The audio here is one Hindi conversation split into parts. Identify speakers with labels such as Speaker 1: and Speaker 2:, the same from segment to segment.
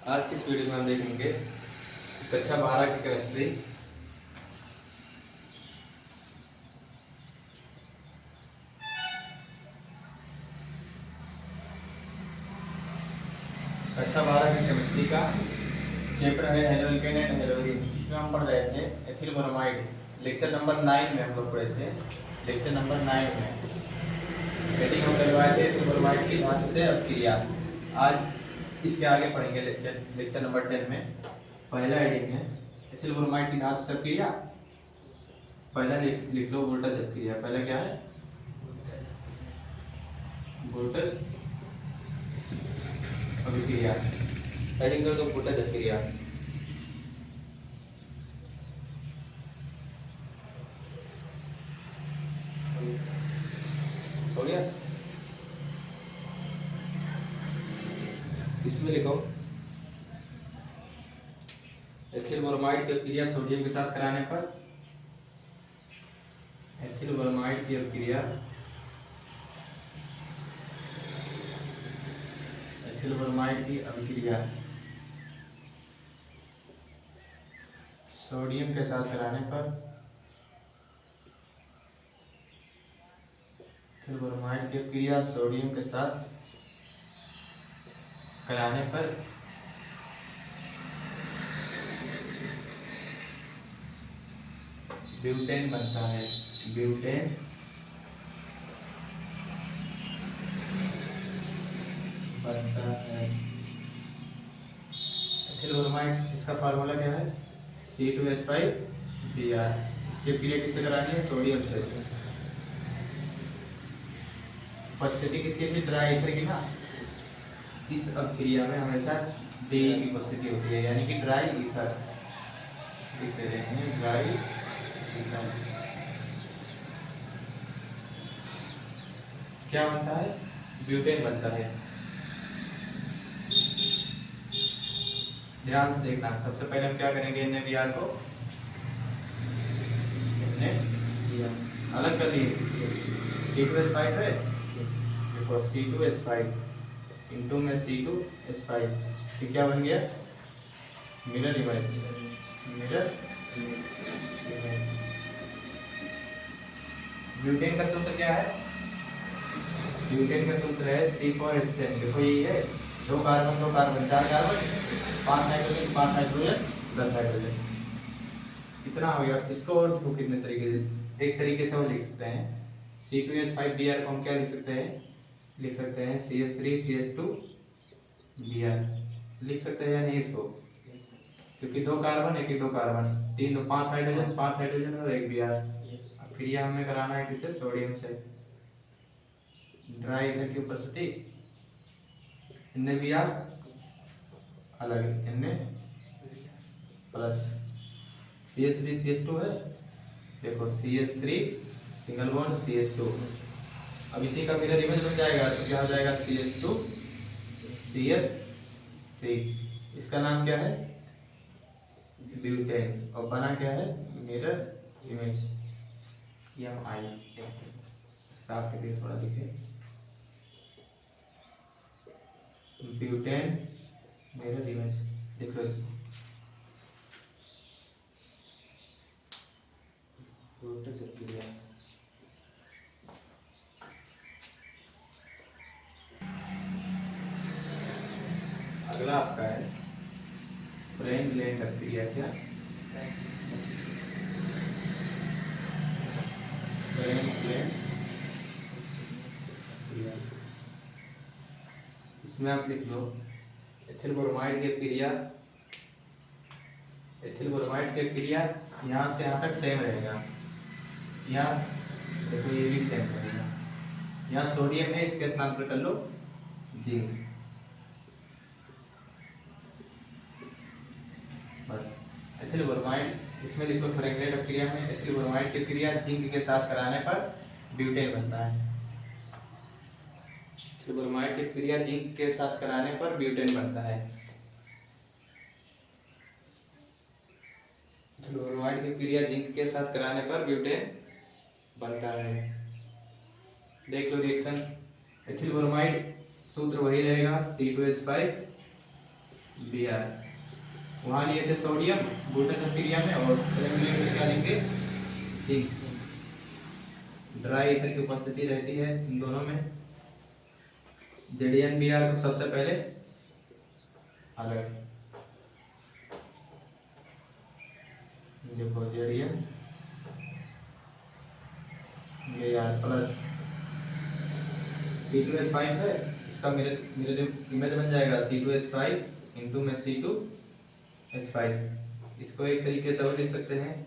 Speaker 1: आज की इस वीडियो में हम देखेंगे कक्षा 12 की केमिस्ट्री। कक्षा 12 की केमिस्ट्री का चैप्टर है हेलोल्केन एंड हेलोजीन। इसमें हम पढ़ रहे थे एथिल ब्रोमाइड। लेक्चर नंबर 9 में हम लोग पढ़े थे। लेक्चर नंबर 9 में हेडिंग हम लगवाए थे एथिल ब्रोमाइड की धातु से अपक्रिया। आज इसके आगे पढ़ेंगे लेक्चर नंबर 10 में। पहला हेडिंग है एथिल ब्रोमाइड की धातु से अपक्रिया। पहला लिख लो वोल्टेज अपक्रिया। पहला क्या है? वोल्टेज अभिक्रिया। हेडिंग कर दो वोल्टेज अभिक्रिया। हो गया? इसमें लिखो एथिल ब्रोमाइड की अपक्रिया सोडियम के साथ कराने पर एथिल ब्रोमाइड की अपक्रिया एथिल ब्रोमाइड की अभिक्रिया सोडियम के साथ कराने पर एथिल ब्रोमाइड की अपक्रिया सोडियम के साथ कराने पर ब्यूटेन बनता है। ब्यूटेन बनता है। एथिल ब्रोमाइड इसका फार्मूला क्या है? C2H5Br। इसकी अपक्रिया किससे करानी है? सोडियम से। उपस्थिति किसकी थी? ड्राई ईथर की ना। इस अपक्रिया में हमेशा डी की उपस्थिति होती है, यानी कि ड्राई ईथर लिखते रहेंगे। ड्राई ईथर क्या बनता है? ब्यूटेन बनता है। ध्यान से देखना। सबसे पहले हम क्या करेंगे? NaBr को अलग कर लिए। C2H5 है, देखो C2H5 इंटू में C2H5, ये क्या बन गया? Mirror image. Mirror image. Butane का सूत्र क्या है? ब्यूटेन का सूत्र है C4H10। देखो यही है, दो कार्बन, चार कार्बन, 5 नाइट्रोजन, 5 नाइट्रोजन, 10 हाइड्रोजन। कितना हो गया? इसको और देखो कितने तरीके से। एक तरीके से हम लिख सकते हैं C2H5Br को हम क्या लिख सकते हैं? लिख सकते हैं CH3CH2Br। लिख सकते हैं या नहीं इसको? क्योंकि दो कार्बन, एक दो कार्बन, तीन दो 5 हाइड्रोजन, 5 हाइड्रोजन और एक Br। फिर यह हमें कराना है किससे? सोडियम से। ड्राई ईथर की उपस्थिति, NaBr अलग है, Na प्लस CH3CH2 है, देखो CH3 सिंगल बॉन्ड CH2। अब इसी का मिरर इमेज बन जाएगा तो क्या हो जाएगा? CH2 CH3। इसका नाम क्या है? ब्यूटेन। और बना क्या है? Mirror image. MI साफ के लिए थोड़ा लिखे, ब्यूटेन मिरर इमेज। देखो इसको वोल्टेज अपक्रिया। अगला आपका है फ्रैंकलिन अपक्रिया। क्या? फ्रैंकलिन अपक्रिया। इसमें आप लिख लो एथिल ब्रोमाइड की अपक्रिया। एथिल ब्रोमाइड की अपक्रिया यहाँ से यहाँ तक सेम रहेगा। यहाँ देखो ये भी सेम रहेगा। यहाँ सोडियम है, इसके स्थान पर कर लो जिंक। बस एथिल ब्रोमाइड इसमें लिखो फ्रैंकलिन अपक्रिया में एथिल ब्रोमाइड की अपक्रिया जिंक के साथ कराने पर ब्यूटेन बनता है। एथिल ब्रोमाइड की अपक्रिया जिंक के साथ कराने पर ब्यूटेन बनता है। एथिल ब्रोमाइड की अपक्रिया जिंक के साथ कराने पर ब्यूटेन बनता है। देख लो रिएक्शन। एथिल ब्रोमाइड सूत्र वही रहेगा C2H5 बी आर। वहाँ लिए थे सोडियम बूटेस क्रिया में, और में क्या लेंगे, जिंक। ड्राई ईथर की उपस्थिति रहती है इन दोनों में। जेडीएन बी आर को सबसे पहले अलग, देखो जेडीएन बी आर प्लस C2H5 है, इसका मेरे इमेज बन जाएगा C2H5 इंटू में C2H5। इसको एक तरीके से और लिख सकते हैं,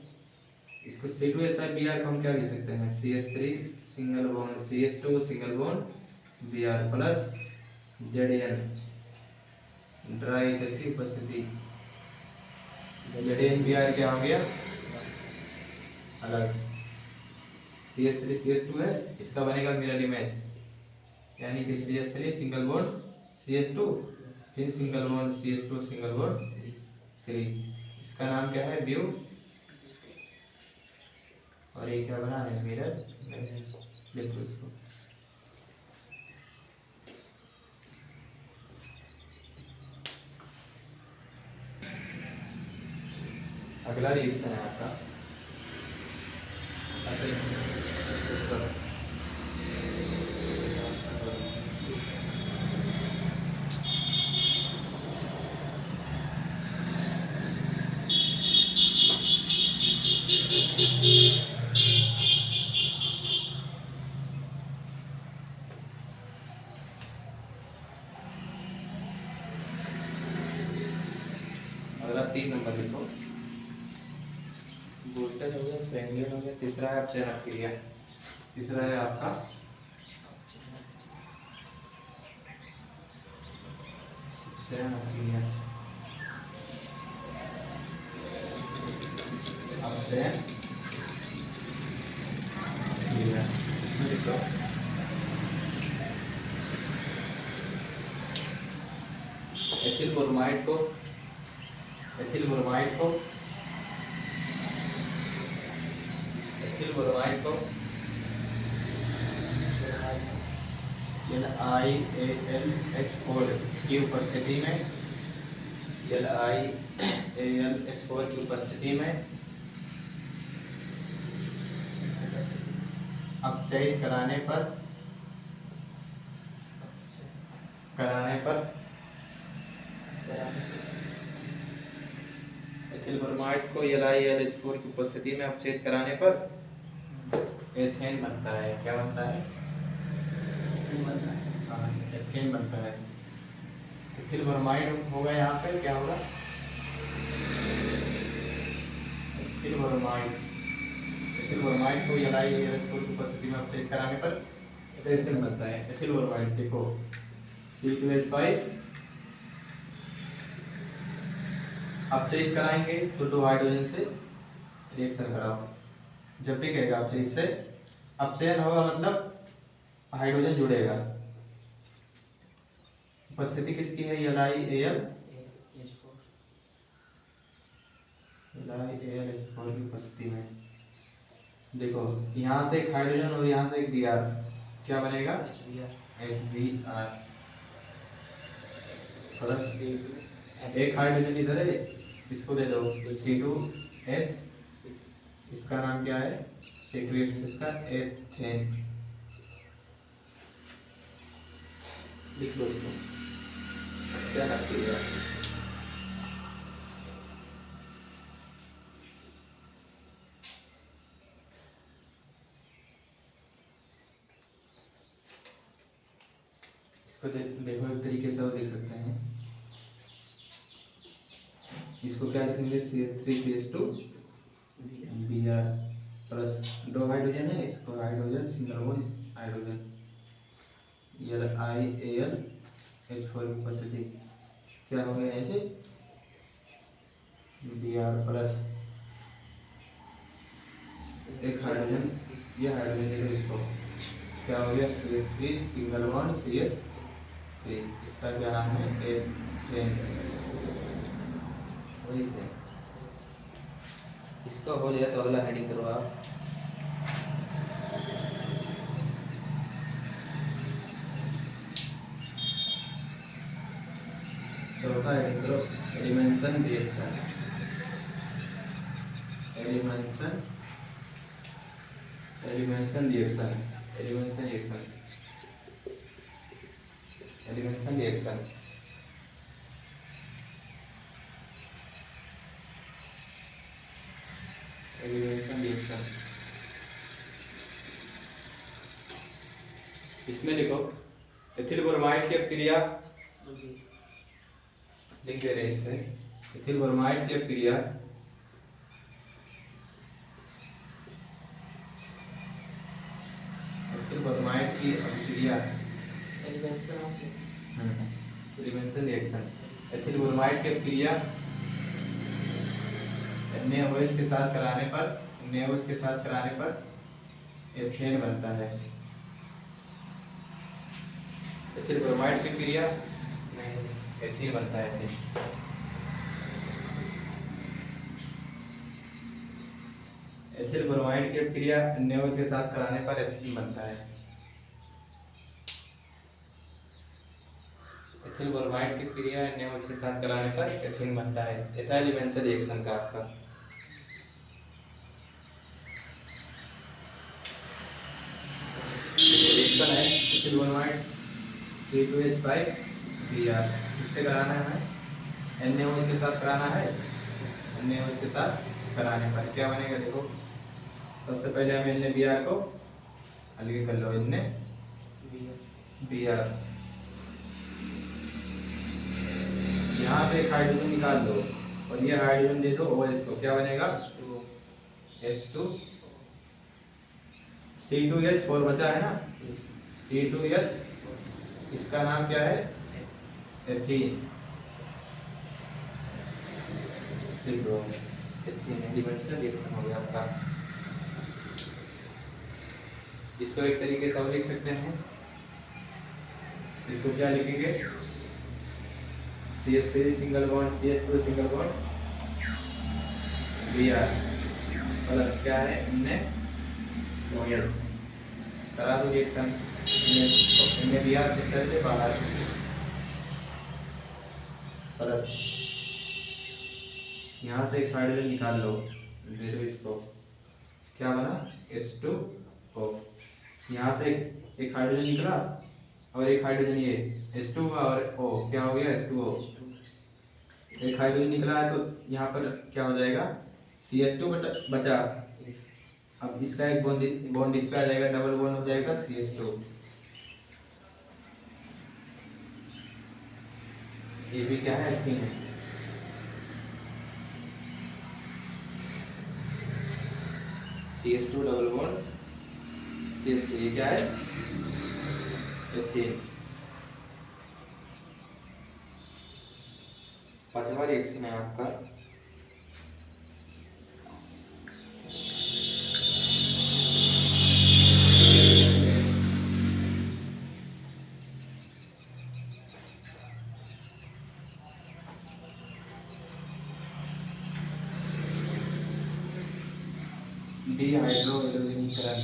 Speaker 1: इसको C2H5 Br को हम क्या लिख सकते हैं, CH3 single bond CH2 single bond Br plus Zn dry ether की उपस्थिति। Zn Br क्या हो गया, अलग। CH3 CH2 है, इसका बनेगा मिरर इमेज, यानी कि CH3 सिंगल बॉन्ड CH2 फिर single bond CH2 single bond 3। इसका नाम क्या है, ब्यू, और ये क्या बना है, मिरर इमेज। लिखो इसको। अगला रिएक्शन है आपका, अगला 3 नंबर लिखो। बूस्टर हो गया, फ्रेंगलिन हो गया, तीसरा है अपचयन क्रिया। तीसरा है आपका अपचयन क्रिया। अपचयन क्रिया इसमें लिखो एथिल ब्रोमाइड को एथिल ब्रोमाइड को LiAlH4 की उपस्थिति में LiAlH4 की उपस्थिति में अपचयित कराने पर एथिल ब्रोमाइड को LiAlH4 की उपस्थिति में अपचयित कराने पर एथेन बनता है। क्या बनता है, एथेन बनता है। एथिल ब्रोमाइड होगा, यहाँ पे क्या होगा, एथिल ब्रोमाइड को LiAlH4 की उपस्थिति में अपचयित कराने पर एथेन बनता है। एथिल ब्रोमाइड देखो C2H5 अपचयित कराएंगे तो 2 हाइड्रोजन से रिएक्शन कराओ। जब भी कहेगा अपचयित से, अपचयन होगा मतलब हाइड्रोजन जुड़ेगा। उपस्थिति किसकी है, LiAlH4 की उपस्थिति में। देखो यहाँ से एक हाइड्रोजन और यहाँ से एक Br, क्या बनेगा, HBr प्लस एक हाइड्रोजन इधर है, इसको दे दो C2H, इसका नाम क्या है, एक रिएक्शन इसका एथेन। लिख लो इसको, क्या नाम किया, इसको देखो एक तरीके से और देख सकते हैं। इसको क्या लिखेंगे, CH3CH2 Br प्लस 2 हाइड्रोजन है, इसको hydrogen single bond hydrogen LiAlH4 की उपस्थिति क्या हो गया, ऐसे Br प्लस एक हाइड्रोजन, ये हाइड्रोजन देखो इसको क्या हो गया, CH3 सिंगल बॉन्ड CH3, इसका क्या नाम है, एथेन। वही से इसका हो जाए तो अगला हेडिंग करो आप। चौथा हेडिंग करो elimination reaction. Elimination reaction elimination reaction elimination reaction elimination reaction. इसमें लिखो एथिल ब्रोमाइड की क्रिया लिख दे रहे हैं इसमें। एथिल ब्रोमाइड की क्रिया एथिल ब्रोमाइड की अभिक्रिया एलिमेंशन रिएक्शन। एथिल ब्रोमाइड की क्रिया NaOH के साथ कराने पर एथेन बनता है। एथिल ब्रोमाइड की क्रिया एथीन बनता है। एथीन एथिल ब्रोमाइड की क्रिया NaOH के साथ कराने पर एथीन बनता है। एथिल ब्रोमाइड की क्रिया NaOH के साथ कराने पर एथीन बनता है। ये था एलिमेंशन रिएक्शन का आपका। रिएक्शन है एथिल ब्रोमाइड C2H5Br किससे कराना है हमें? NaOH के साथ कराना है। NaOH के साथ कराने पर क्या बनेगा देखो। सबसे पहले हम NaBr को अलग कर लो। NaBr यहाँ से एक हाइड्रोजन निकाल दो और ये हाइड्रोजन दे दो OH को। क्या बनेगा? H2 C2H4 बचा है ना। C2H इसका नाम क्या है? एथीन। एथीन एलिमेंशन रिएक्शन हो गया आपका। इसको एक तरीके से और लिख सकते हैं। इसको क्या लिखेंगे? CH3 single bond CH2 single bond Br plus क्या है NaOH। करा दो रिएक्शन। NaBr से चलते बाहर प्लस यहाँ से एक हाइड्रोजन निकाल लो, दे दो इसको। क्या बना? H2O। यहाँ से एक हाइड्रोजन निकला और एक हाइड्रोजन ये H2 और O क्या हो गया? H2O। एक हाइड्रोजन निकला है तो यहाँ पर क्या हो जाएगा? CH2 बचा। अब इसका एक बॉन्ड इस पे आ जाएगा, डबल बॉन्ड हो जाएगा CH2। ये भी क्या है? एथीन है। CH2 डबल बॉन्ड CH2 ये क्या है? एथीन। पांचवा रिएक्शन है आपका डिहाइड्रोजनीकरण।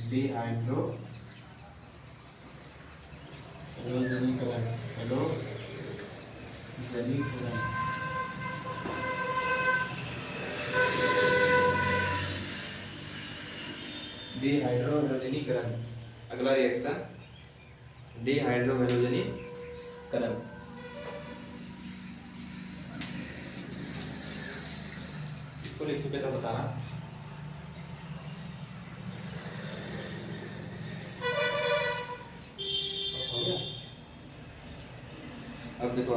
Speaker 1: डिहाइड्रोजनीकरण डिहाइड्रोजनीकरण। अगला रिएक्शन डिहाइड्रोजनीकरण। इसको लिख चुके तो बताना। अब देखो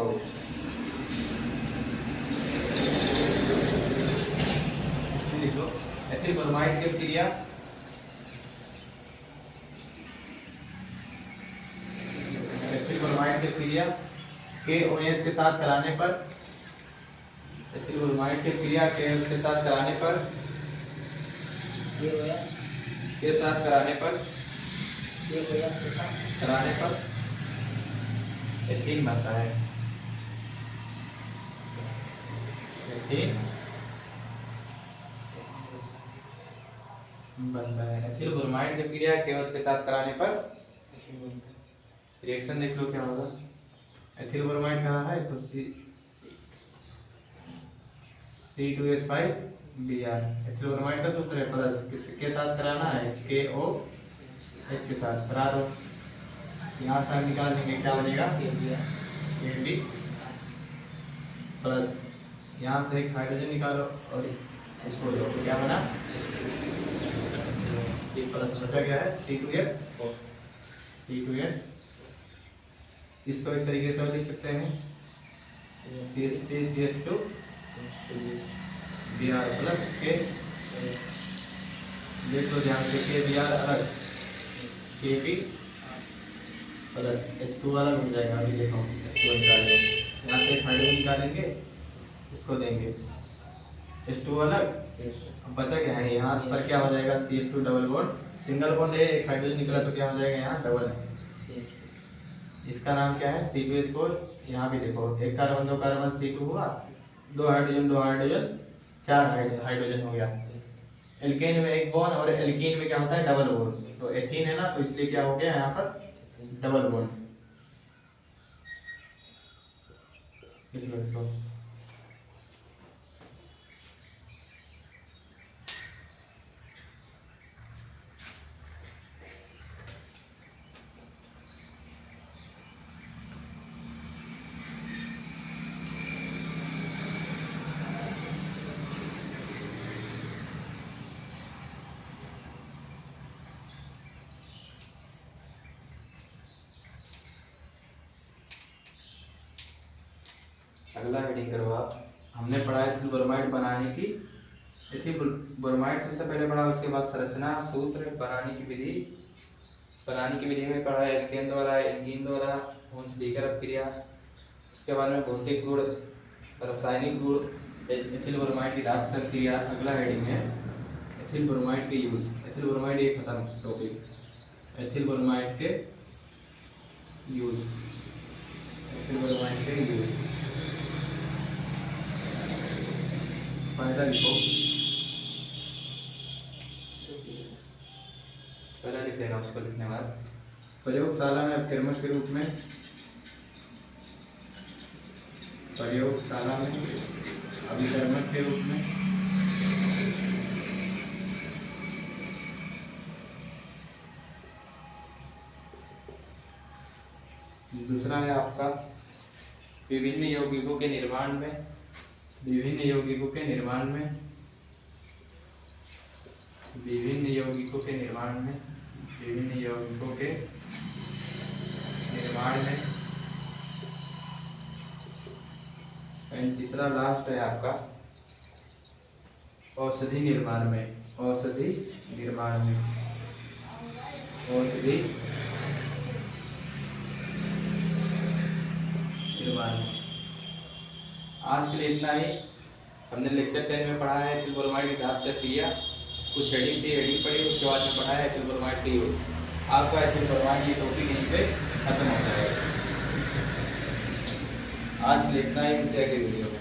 Speaker 1: इसमें लिख लो एथिल ब्रोमाइड की क्रिया KOH के साथ कराने पर एथिल ब्रोमाइड की क्रिया KOH के साथ कराने पर एथीन बनता है। एथीन बनता है। एथिल ब्रोमाइड की क्रिया KOH के साथ कराने पर रिएक्शन देख लो क्या होगा। एथिल एथिल ब्रोमाइड कहाँ है तो C2H5 Br। एथिल ब्रोमाइड का सूत्र है प्लस किसके साथ कराना है HKOH के साथ करा दो। यहाँ से निकाल देंगे क्या बनेगा Kb प्लस यहाँ से एक हाइड्रोजन निकालो और इसको दो तो क्या बना C प्लस बचा क्या है C2H। इसको एक तरीके से लिख सकते हैं CH2 Br प्लस K। देख लो ध्यान से K Br अलग Kb प्लस H2 अलग हो जाएगा। अभी देखो H2 निकालेंगे यहाँ से एक हाइड्रोजन निकालेंगे इसको देंगे H2 अलग। अब बचा क्या है यहाँ पर क्या हो जाएगा CH2 double bond single bond है एक हाइड्रोजन निकला तो क्या हो जाएगा यहाँ डबल है। इसका नाम क्या है C2H4। यहाँ भी देखो एक कार्बन दो कार्बन C2 हुआ दो हाइड्रोजन चार हाइड्रोजन हो गया। एल्केन में एक बॉन्ड और एल्कीन में क्या होता है डबल बॉन्ड तो एथीन है ना तो इसलिए क्या हो गया यहाँ पर डबल बॉन्ड। इसको अगला हेडिंग करो आप। हमने पढ़ा एथिल ब्रोमाइड बनाने की एथिल ब्रोमाइड सबसे पहले पढ़ा उसके बाद संरचना सूत्र बनाने की विधि में पढ़ा एल्केन द्वारा एल्कीन द्वारा लीकर क्रिया। उसके बाद में भौतिक गुण रासायनिक गुण एथिल ब्रोमाइड की दास्य क्रिया। अगला हेडिंग है एथिल ब्रोमाइड के यूज। एथिल ब्रोमाइड एक खत्म टॉपिक एथिल ब्रोमाइड के यूज। एथिल ब्रोमाइड के यूज पहला लिखो पहला लिख लेना उसको लिखने बाद प्रयोगशाला में अभिकर्मक के रूप में अभिकर्मक के रूप में दूसरा है आपका विभिन्न यौगिकों के निर्माण में विभिन्न यौगिकों के निर्माण में एंड तीसरा लास्ट है आपका औषधि निर्माण में आज के लिए इतना ही। हमने लेक्चर 10 में पढ़ा है एथिल ब्रोमाइड की दास्य क्रिया कुछ हेडिंग पढ़ी उसके बाद में पढ़ा है एथिल ब्रोमाइड के यूज। आपका एथिल ब्रोमाइड ये टॉपिक यहीं पे खत्म हो जाएगा। आज के लिए इतना ही, मिलते हैं अगले वीडियो में।